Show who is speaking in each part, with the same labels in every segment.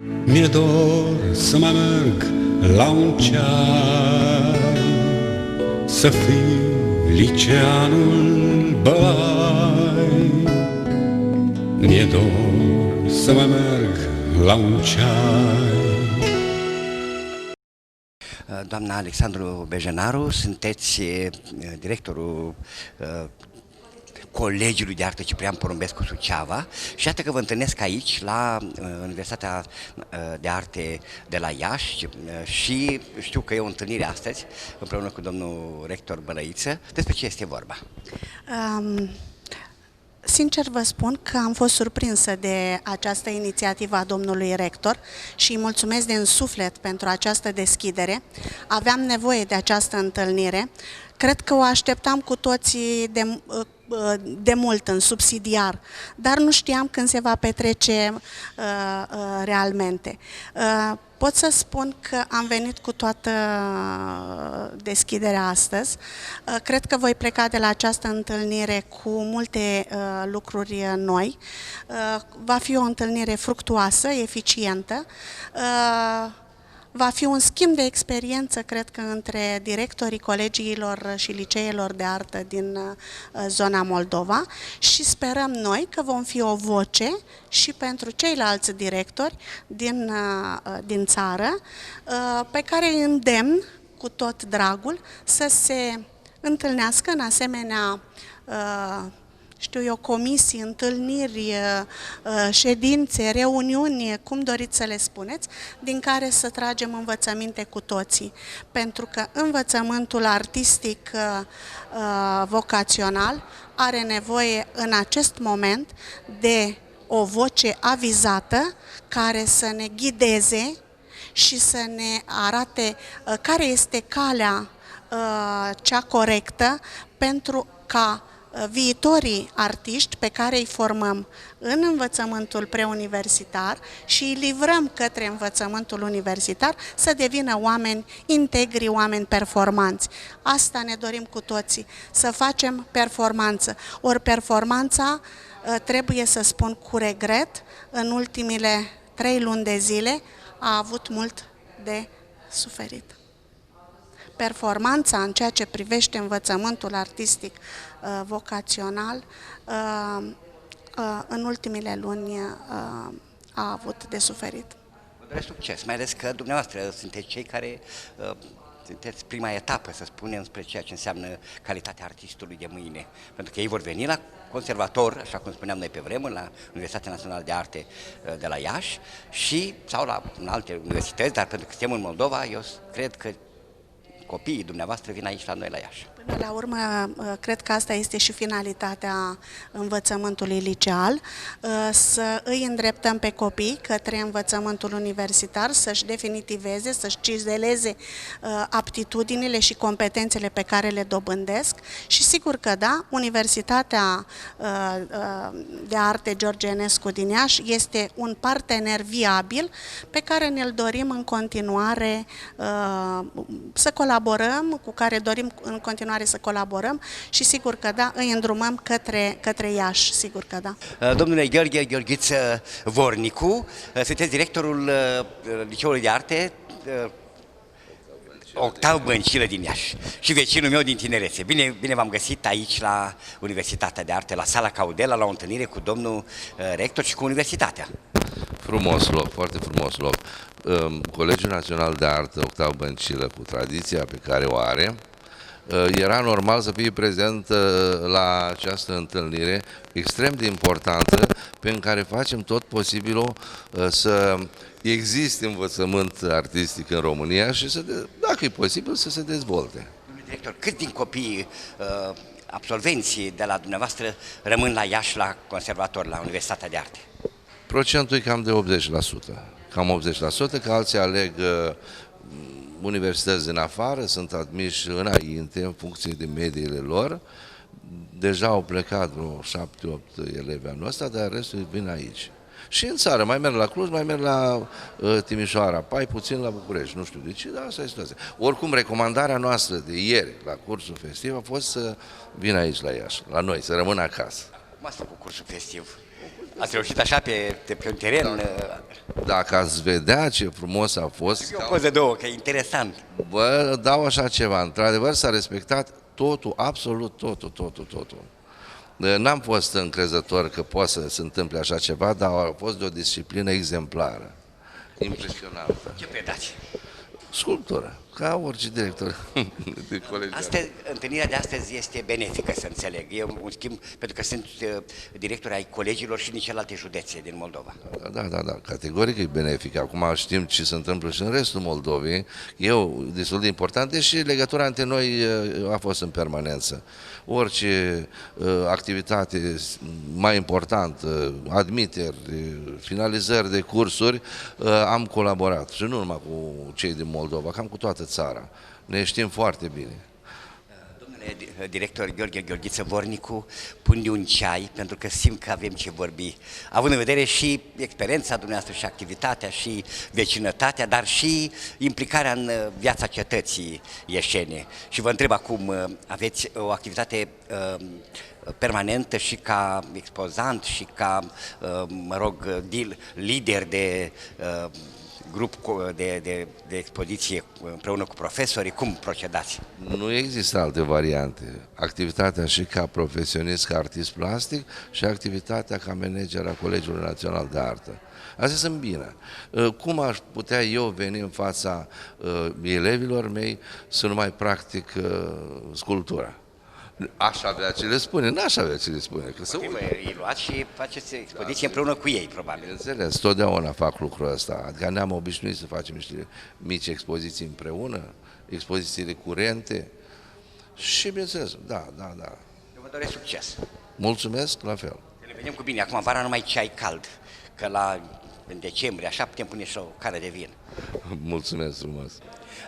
Speaker 1: Mi-e dor să mai merg la un ceai, să fiu liceanul Bălai. Mi-e dor să mai merg la un ceai.
Speaker 2: Doamna Alexandru Bejenaru, sunteți directorul Colegiului de Artă Ciprian Porumbescu Suceava și iată că vă întâlnesc aici la Universitatea de Arte de la Iași și știu că e o întâlnire astăzi împreună cu domnul rector Bălăiță. Despre ce este vorba?
Speaker 3: Sincer vă spun că am fost surprinsă de această inițiativă a domnului rector și îi mulțumesc din suflet pentru această deschidere. Aveam nevoie de această întâlnire. Cred că o așteptam cu toții de mult în subsidiar, dar nu știam când se va petrece realmente. Pot să spun că am venit cu toată deschiderea astăzi. Cred că voi pleca de la această întâlnire cu multe lucruri noi. Va fi o întâlnire fructuoasă, eficientă. Va fi un schimb de experiență, cred că, între directorii colegiilor și liceelor de artă din zona Moldova și sperăm noi că vom fi o voce și pentru ceilalți directori din țară, pe care îi îndemn cu tot dragul să se întâlnească în asemenea știu eu, comisii, întâlniri, ședințe, reuniuni, cum doriți să le spuneți, din care să tragem învățăminte cu toții. Pentru că învățământul artistic vocațional are nevoie în acest moment de o voce avizată care să ne ghideze și să ne arate care este calea cea corectă pentru ca viitorii artiști pe care îi formăm în învățământul preuniversitar și îi livrăm către învățământul universitar să devină oameni integri, oameni performanți. Asta ne dorim cu toții, să facem performanță. Ori performanța, trebuie să spun cu regret, în ultimile 3 luni de zile a avut mult de suferit. Performanța în ceea ce privește învățământul artistic vocațional în ultimile luni a avut de suferit.
Speaker 2: Vă doresc succes, mai ales că dumneavoastră sunteți cei care sunteți prima etapă, să spunem, spre ceea ce înseamnă calitatea artistului de mâine. Pentru că ei vor veni la conservator, așa cum spuneam noi pe vremuri, la Universitatea Națională de Arte de la Iași sau la alte universități, dar pentru că suntem în Moldova, eu cred că copiii dumneavoastră vin aici la noi la Iași.
Speaker 3: Până la urmă, cred că asta este și finalitatea învățământului liceal, să îi îndreptăm pe copii către învățământul universitar, să-și definitiveze, să-și cizeleze aptitudinile și competențele pe care le dobândesc și sigur că da, Universitatea de Arte George Enescu din Iași este un partener viabil pe care ne-l dorim în continuare să colaborăm, cu care dorim în continuare să colaborăm și sigur că da, îi îndrumăm către Iași, sigur că da.
Speaker 2: Domnule Gheorghe Gheorghiță Vornicu, sunteți directorul Liceului de Arte Octav Băncilă din Iași și vecinul meu din tinerețe. Bine v-am găsit aici la Universitatea de Arte, la Sala Caudela, la o întâlnire cu domnul rector și cu Universitatea.
Speaker 4: Frumos loc, foarte frumos loc. Colegiul Național de Artă Octav Băncilă, cu tradiția pe care o are, era normal să fie prezent la această întâlnire extrem de importantă, prin care facem tot posibilul să existe învățământ artistic în România și, dacă e posibil, să se dezvolte.
Speaker 2: Domnule director, cât din copiii absolvenții de la dumneavoastră rămân la Iași, la conservator, la Universitatea de Arte?
Speaker 4: Procentul e cam de 80%. Cam 80%, că alții aleg universități din afară, sunt admiși înainte, în funcție de mediile lor. Deja au plecat vreo 7-8 elevi anul ăsta, dar restul vin aici. Și în țară, mai merg la Cluj, mai merg la Timișoara, mai puțin la București, nu știu de ce, dar asta e situația. Oricum, recomandarea noastră de ieri, la cursul festiv, a fost să vină aici la Iași, la noi, să rămână acasă.
Speaker 2: Cum ați făcut cursul festiv? Ați reușit așa pe un teren...
Speaker 4: Dacă ați vedea ce frumos a fost...
Speaker 2: E o poză două, că e interesant.
Speaker 4: Bă, dau așa ceva, într-adevăr s-a respectat totul, absolut totul. N-am fost încrezător că poate să se întâmple așa ceva, dar a fost de o disciplină exemplară, impresionantă.
Speaker 2: Ce predați?
Speaker 4: Sculptură, ca orice director de colegial.
Speaker 2: Întâlnirea de astăzi este benefică, să înțeleg. E un schimb, pentru că sunt directori ai colegiilor și din celelalte județe din Moldova.
Speaker 4: Da, categoric e benefic. Acum știm ce se întâmplă și în restul Moldovei. E destul de important, deși legătura între noi a fost în permanență. Orice activitate mai importantă, admiteri, finalizări de cursuri, am colaborat. Și nu numai cu cei din Moldova, cam cu toată țara. Ne știm foarte bine.
Speaker 2: Domnule director Gheorghe Gheorghiță Vornicu, pune un ceai, pentru că simt că avem ce vorbi. Având în vedere și experiența dumneavoastră și activitatea și vecinătatea, dar și implicarea în viața cetății ieșene. Și vă întreb acum, aveți o activitate permanentă și ca expozant și ca, lider de grup de expoziție împreună cu profesorii, cum procedați?
Speaker 4: Nu există alte variante. Activitatea și ca profesionist, ca artist plastic și activitatea ca manager a Colegiului Național de Artă. Astea sunt bine. Cum aș putea eu veni în fața elevilor mei să nu mai practic sculptura? Aș avea ce le spune, n-aș avea ce le spune. Că să
Speaker 2: îi luați și faceți expoziție împreună cu ei, probabil.
Speaker 4: Înțeles, totdeauna fac lucrul ăsta. Adică ne-am obișnuit să facem niște mici expoziții împreună, expozițiile curente și, bineînțeles, da.
Speaker 2: Eu vă doresc succes.
Speaker 4: Mulțumesc, la fel.
Speaker 2: Să ne vedem cu bine. Acum, vara numai ceai cald, că în decembrie, așa putem pune și o cară de vin.
Speaker 4: Mulțumesc frumos.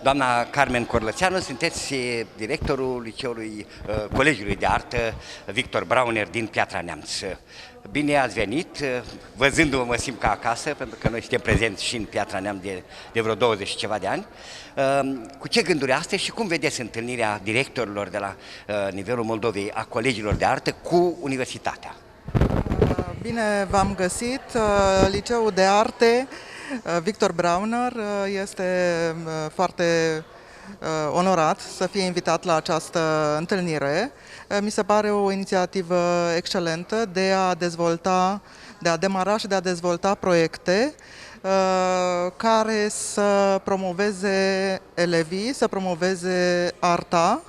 Speaker 2: Doamna Carmen Corlățeanu, sunteți directorul liceului, Colegiului de Artă Victor Brauner din Piatra Neamț. Bine ați venit, văzându-vă mă simt ca acasă, pentru că noi suntem prezenți și în Piatra Neamț de vreo 20 și ceva de ani. Cu ce gânduri astăzi și cum vedeți întâlnirea directorilor de la nivelul Moldovei a colegiilor de artă cu universitatea?
Speaker 5: Bine v-am găsit, Liceul de Arte Victor Brauner este foarte onorat să fie invitat la această întâlnire. Mi se pare o inițiativă excelentă de a demara și de a dezvolta proiecte care să promoveze elevii, să promoveze arta.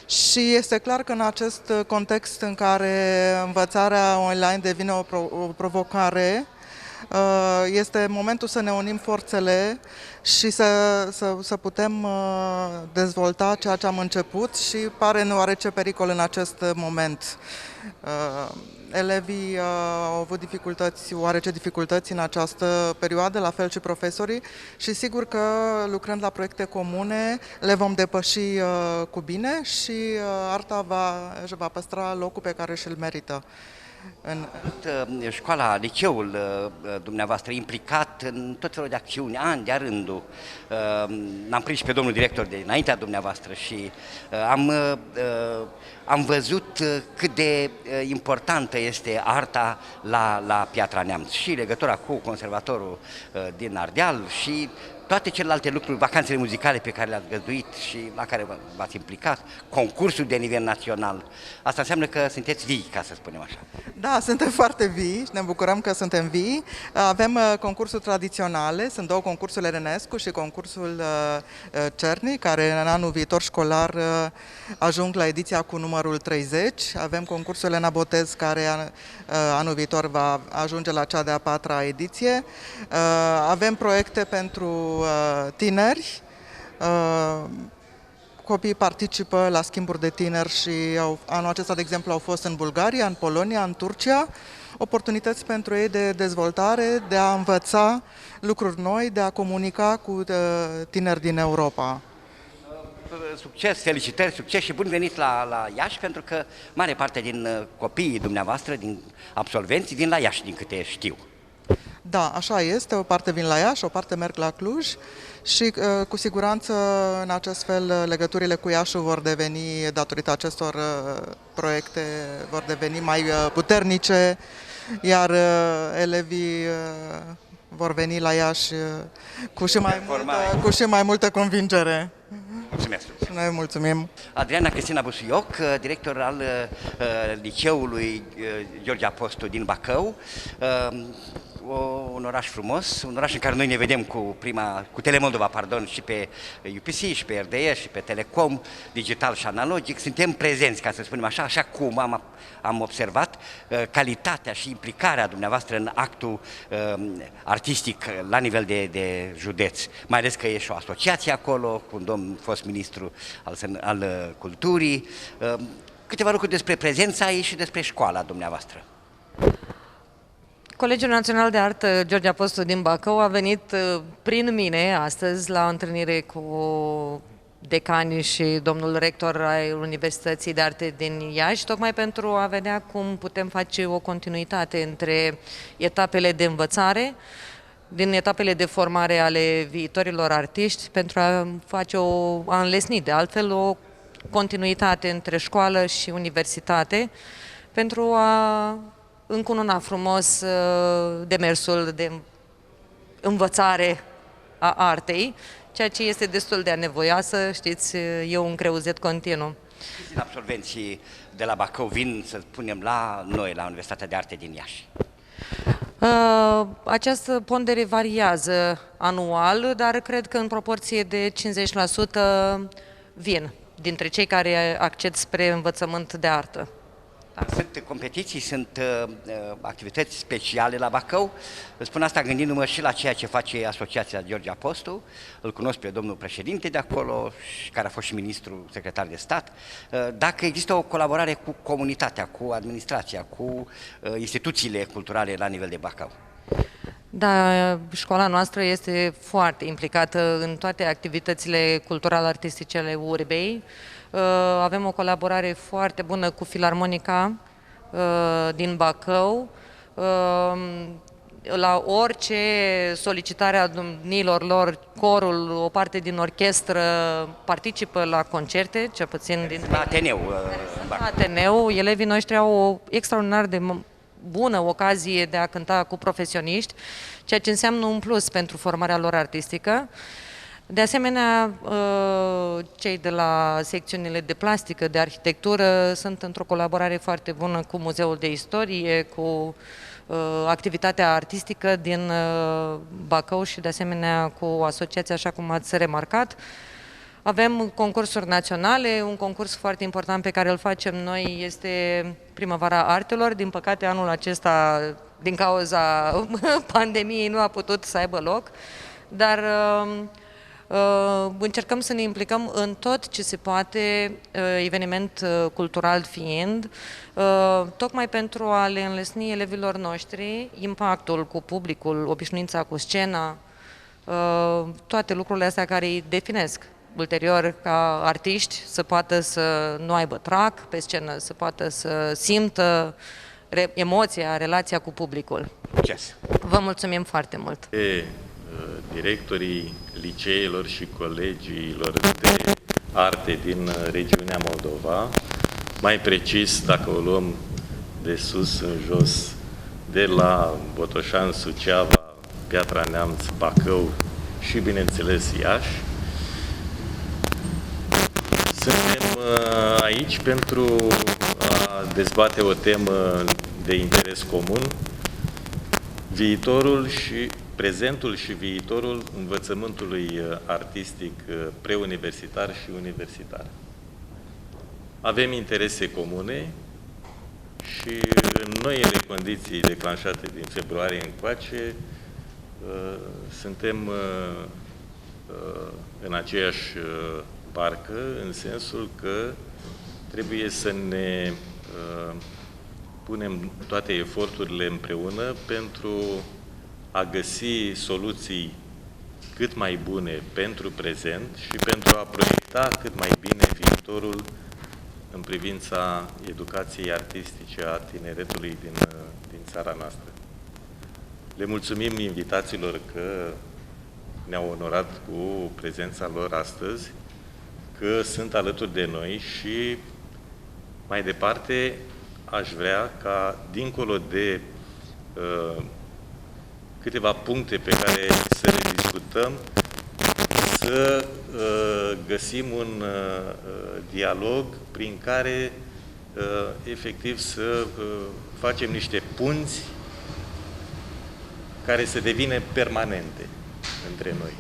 Speaker 5: Și este clar că în acest context în care învățarea online devine o provocare, este momentul să ne unim forțele și să putem dezvolta ceea ce am început și pare în oarece pericol în acest moment. Elevii au avut oarece dificultăți în această perioadă, la fel și profesorii, și sigur că lucrând la proiecte comune le vom depăși cu bine și arta își va păstra locul pe care și-l merită.
Speaker 2: Școala, liceul dumneavoastră implicat în tot felul de acțiuni, ani de-a rândul. L-am prins pe domnul director de înaintea dumneavoastră și am văzut cât de importantă este arta la Piatra Neamț și legătura cu conservatorul din Ardeal și toate celelalte lucruri, vacanțele muzicale pe care le-ați găzduit și la care v-ați implicat, concursul de nivel național. Asta înseamnă că sunteți vii, ca să spunem așa.
Speaker 5: Da, suntem foarte vii și ne bucurăm că suntem vii. Avem concursuri tradiționale, sunt două concursuri Erenescu și concursul Cerni, care în anul viitor școlar ajung la ediția cu numărul 30. Avem concursul Elena Botez, care anul viitor va ajunge la cea de-a 4-a ediție. Avem proiecte pentru tineri. Copiii participă la schimburi de tineri și anul acesta, de exemplu, au fost în Bulgaria, în Polonia, în Turcia. Oportunități pentru ei de dezvoltare, de a învăța lucruri noi, de a comunica cu tineri din Europa.
Speaker 2: Succes, felicitări, succes și bun venit la Iași, pentru că mare parte din copiii dumneavoastră, din absolvenții, vin la Iași, din câte știu.
Speaker 5: Da, așa este, o parte vin la Iași, o parte merg la Cluj și cu siguranță în acest fel legăturile cu Iașul vor deveni, datorită acestor proiecte, vor deveni mai puternice iar elevii vor veni la Iași cu și mai multă convingere.
Speaker 2: Mulțumesc!
Speaker 5: Noi mulțumim!
Speaker 2: Adriana Cristina Busuioc, director al liceului George Apostu din Bacău. Un oraș frumos, un oraș în care noi ne vedem cu Telemoldova, pardon, și pe UPC, și pe RDS, și pe Telecom, digital și analogic. Suntem prezenți, ca să spunem așa, așa cum am observat calitatea și implicarea dumneavoastră în actul artistic la nivel de județ. Mai ales că e și o asociație acolo, cu un domn fost ministru al culturii. Câteva lucruri despre prezența ei și despre școala dumneavoastră.
Speaker 6: Colegiul Național de Artă George Apostu din Bacău a venit prin mine astăzi la o întâlnire cu decanii și domnul rector al Universității de Arte din Iași, tocmai pentru a vedea cum putem face o continuitate între etapele de învățare, din etapele de formare ale viitorilor artiști, pentru a înlesni de altfel o continuitate între școală și universitate, pentru a încununa frumos demersul de învățare a artei, ceea ce este destul de anevoioasă, știți, e un creuzet continuu.
Speaker 2: Câți din absolvenții de la Bacău vin, să spunem, la noi, la Universitatea de Arte din Iași?
Speaker 6: Această pondere variază anual, dar cred că în proporție de 50% vin dintre cei care acced spre învățământ de artă.
Speaker 2: Sunt competiții, sunt activități speciale la Bacău. Spun asta gândindu-mă și la ceea ce face Asociația George Apostu. Îl cunosc pe domnul președinte de acolo, care a fost și ministru secretar de stat. Dacă există o colaborare cu comunitatea, cu administrația, cu instituțiile culturale la nivel de Bacău.
Speaker 6: Da, școala noastră este foarte implicată în toate activitățile cultural-artistice ale urbei. Avem o colaborare foarte bună cu Filarmonica din Bacău. La orice solicitare a domnilor lor, corul, o parte din orchestră participă la concerte, cel puțin din Ateneu. Elevii noștri au o extraordinar de bună ocazie de a cânta cu profesioniști, ceea ce înseamnă un plus pentru formarea lor artistică. De asemenea, cei de la secțiunile de plastică, de arhitectură, sunt într-o colaborare foarte bună cu Muzeul de Istorie, cu activitatea artistică din Bacău și de asemenea cu asociația, așa cum ați remarcat. Avem concursuri naționale, un concurs foarte important pe care îl facem noi este Primăvara Artelor. Din păcate, anul acesta, din cauza pandemiei, nu a putut să aibă loc, dar încercăm să ne implicăm în tot ce se poate, eveniment cultural fiind, tocmai pentru a le înlesni elevilor noștri impactul cu publicul, obișnuința cu scena, toate lucrurile astea care îi definesc ulterior ca artiști, să poată să nu aibă trac pe scenă, să poată să simtă emoția, relația cu publicul.
Speaker 2: Succes!
Speaker 6: Vă mulțumim foarte mult!
Speaker 7: Directorii liceelor și colegiilor de arte din regiunea Moldova, mai precis, dacă o luăm de sus în jos, de la Botoșani, Suceava, Piatra Neamț, Bacău și, bineînțeles, Iași. Suntem aici pentru a dezbate o temă de interes comun, prezentul și viitorul învățământului artistic preuniversitar și universitar. Avem interese comune și în noile condiții declanșate din februarie încoace suntem în aceeași barcă, în sensul că trebuie să ne punem toate eforturile împreună pentru a găsi soluții cât mai bune pentru prezent și pentru a proiecta cât mai bine viitorul în privința educației artistice a tineretului din țara noastră. Le mulțumim invitațiilor că ne-au onorat cu prezența lor astăzi, că sunt alături de noi și mai departe aș vrea ca, dincolo de câteva puncte pe care să le discutăm, să găsim un dialog prin care efectiv să facem niște punți care să devină permanente între noi.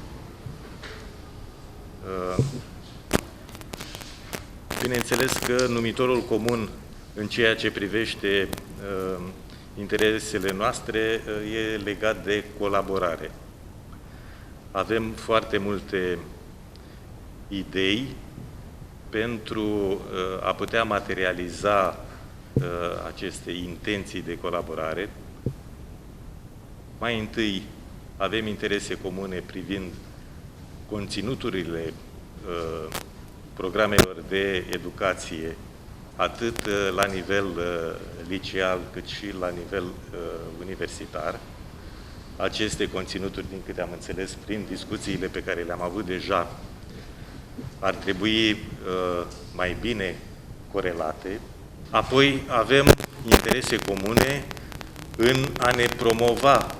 Speaker 7: Bineînțeles că numitorul comun în ceea ce privește interesele noastre e legat de colaborare. Avem foarte multe idei pentru a putea materializa aceste intenții de colaborare. Mai întâi avem interese comune privind conținuturile programelor de educație, atât la nivel liceal, cât și la nivel universitar. Aceste conținuturi, din câte am înțeles, prin discuțiile pe care le-am avut deja, ar trebui mai bine corelate. Apoi avem interese comune în a ne promova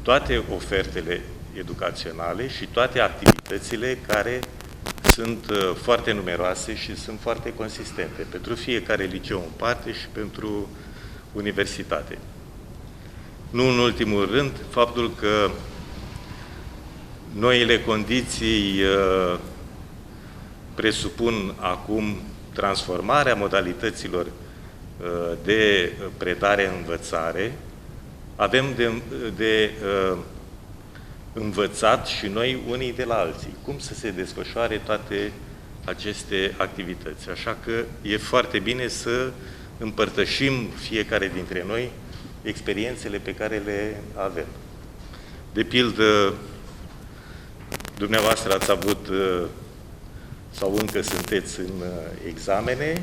Speaker 7: toate ofertele educaționale și toate activitățile care sunt foarte numeroase și sunt foarte consistente pentru fiecare liceu în parte și pentru universitate. Nu în ultimul rând, faptul că noile condiții presupun acum transformarea modalităților de predare-învățare. Avem de învățat și noi unii de la alții, cum să se desfășoare toate aceste activități. Așa că e foarte bine să împărtășim fiecare dintre noi experiențele pe care le avem. De pildă, dumneavoastră ați avut sau încă sunteți în examene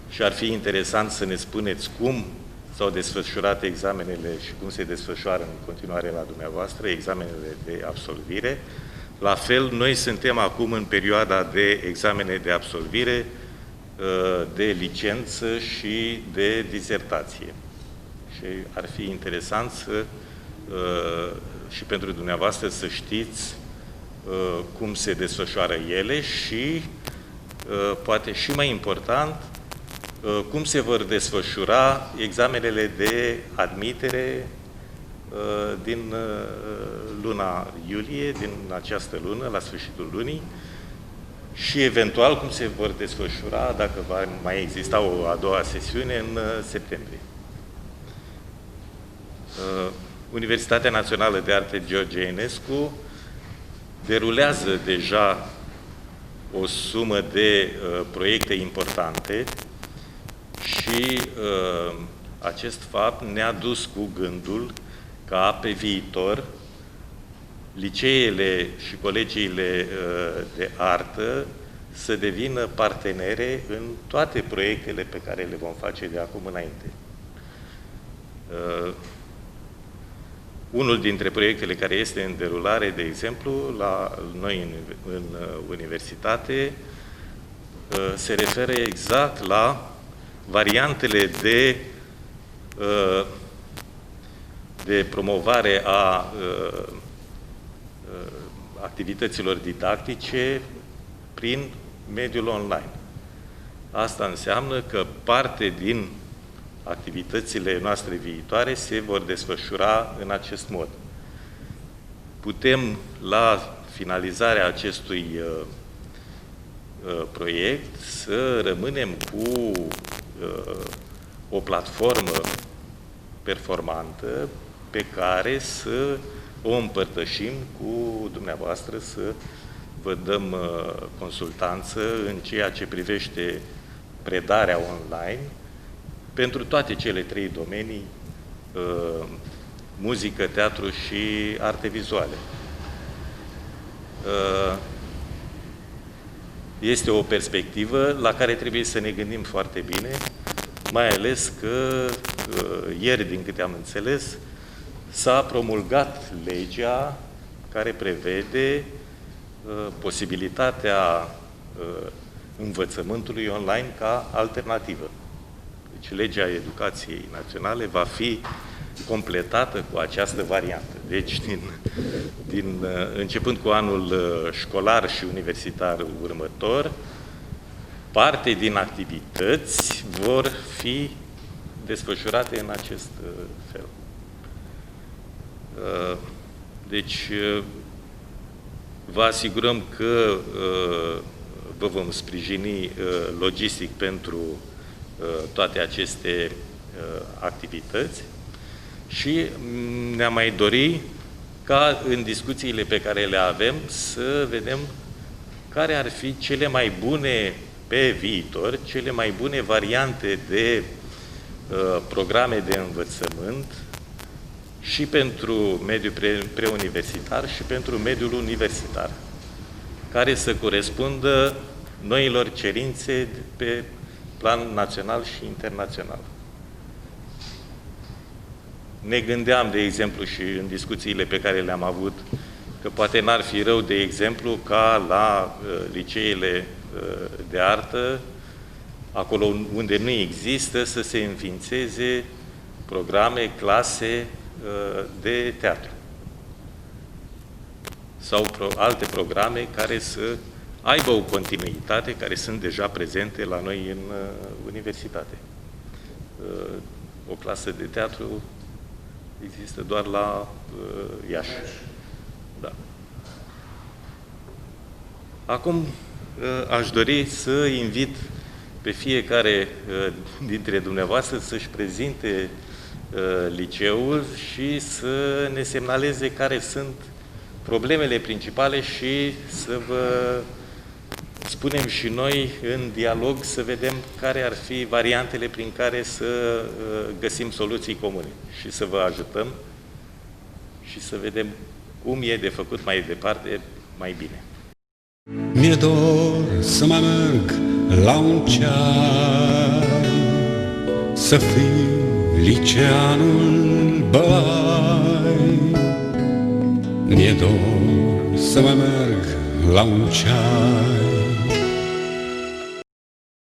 Speaker 7: și ar fi interesant să ne spuneți cum s-au desfășurat examenele și cum se desfășoară în continuare la dumneavoastră examenele de absolvire. La fel, noi suntem acum în perioada de examene de absolvire, de licență și de dizertație. Și ar fi interesant și pentru dumneavoastră să știți cum se desfășoară ele și, poate și mai important, cum se vor desfășura examenele de admitere din luna iulie, din această lună, la sfârșitul lunii, și eventual cum se vor desfășura, dacă va mai exista o a doua sesiune, în septembrie. Universitatea Națională de Arte George Enescu derulează deja o sumă de proiecte importante și acest fapt ne-a dus cu gândul ca pe viitor liceele și colegiile de artă să devină partenere în toate proiectele pe care le vom face de acum înainte. Unul dintre proiectele care este în derulare, de exemplu, la noi în universitate, se referă exact la variantele de promovare a activităților didactice prin mediul online. Asta înseamnă că parte din activitățile noastre viitoare se vor desfășura în acest mod. Putem, la finalizarea acestui proiect, să rămânem cu o platformă performantă pe care să o împărtășim cu dumneavoastră, să vă dăm consultanță în ceea ce privește predarea online pentru toate cele trei domenii, muzică, teatru și arte vizuale. Este o perspectivă la care trebuie să ne gândim foarte bine, mai ales că ieri, din câte am înțeles, s-a promulgat legea care prevede posibilitatea învățământului online ca alternativă. Deci legea educației naționale va fi completată cu această variantă. Deci, începând cu anul școlar și universitar următor, parte din activități vor fi desfășurate în acest fel. Deci, vă asigurăm că vă vom sprijini logistic pentru toate aceste activități și ne-am mai dori ca în discuțiile pe care le avem să vedem care ar fi cele mai bune pe viitor, cele mai bune variante de programe de învățământ și pentru mediul preuniversitar și pentru mediul universitar, care să corespundă noilor cerințe pe plan național și internațional. Ne gândeam, de exemplu, și în discuțiile pe care le-am avut, că poate n-ar fi rău, de exemplu, ca la liceele de artă, acolo unde nu există, să se înființeze programe, clase de teatru sau alte programe care să aibă o continuitate, care sunt deja prezente la noi în universitate. O clasă de teatru există doar la Iași. Da. Acum aș dori să invit pe fiecare dintre dumneavoastră să-și prezinte liceul și să ne semnaleze care sunt problemele principale și să vă spunem și noi în dialog, să vedem care ar fi variantele prin care să găsim soluții comune și să vă ajutăm și să vedem cum e de făcut mai departe, mai bine.
Speaker 1: Mi-e dor să mai merg la un ceai, să fiu liceanul Bălai. Mi-e dor să mai merg la un ceai,